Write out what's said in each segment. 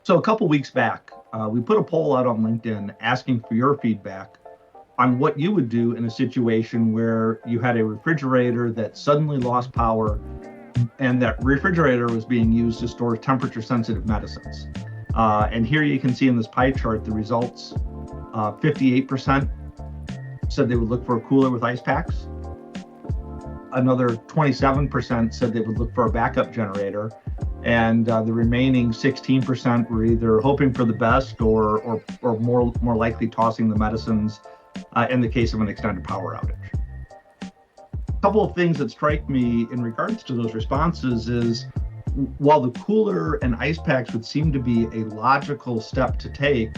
So a couple weeks back, we put a poll out on LinkedIn asking for your feedback on what you would do in a situation where you had a refrigerator that suddenly lost power and that refrigerator was being used to store temperature sensitive medicines. And here you can see in this pie chart the results. 58% said they would look for a cooler with ice packs. Another 27% said they would look for a backup generator. And the remaining 16% were either hoping for the best or more likely tossing the medicines in the case of an extended power outage. A couple of things that strike me in regards to those responses is while the cooler and ice packs would seem to be a logical step to take,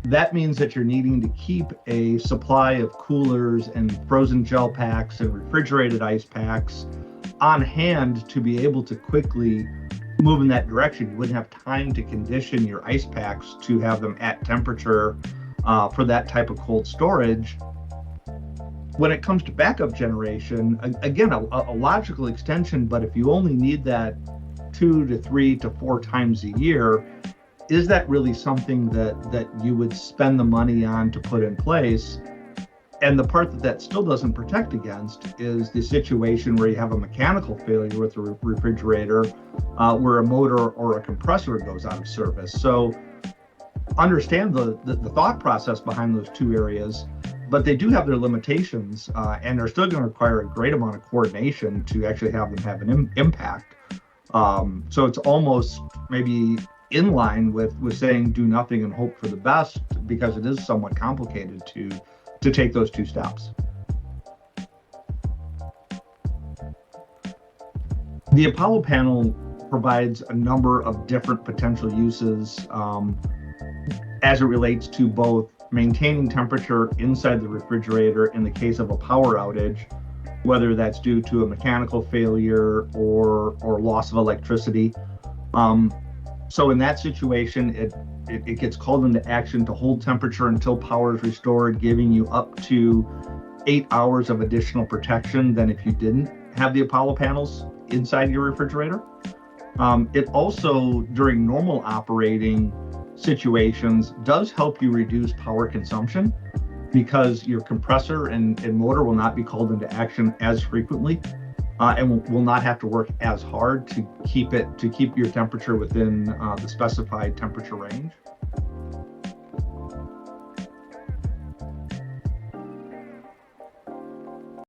that means that you're needing to keep a supply of coolers and frozen gel packs and refrigerated ice packs on hand to be able to quickly move in that direction. You wouldn't have time to condition your ice packs to have them at temperature for that type of cold storage. When it comes to backup generation, again, a logical extension, but if you only need that 2 to 3 to 4 times a year, is that really something that you would spend the money on to put in place? And the part that still doesn't protect against is the situation where you have a mechanical failure with a refrigerator, where a motor or a compressor goes out of service. So understand the thought process behind those two areas, but they do have their limitations, and they're still going to require a great amount of coordination to actually have them have an impact. So it's almost maybe in line with saying do nothing and hope for the best, because it is somewhat complicated to take those two steps. The Apollo panel provides a number of different potential uses as it relates to both maintaining temperature inside the refrigerator in the case of a power outage, whether that's due to a mechanical failure or loss of electricity. So in that situation, it gets called into action to hold temperature until power is restored, giving you up to 8 hours of additional protection than if you didn't have the Apollo panels inside your refrigerator. It also, during normal operating situations, does help you reduce power consumption because your compressor and motor will not be called into action as frequently, and will not have to work as hard to keep your temperature within the specified temperature range.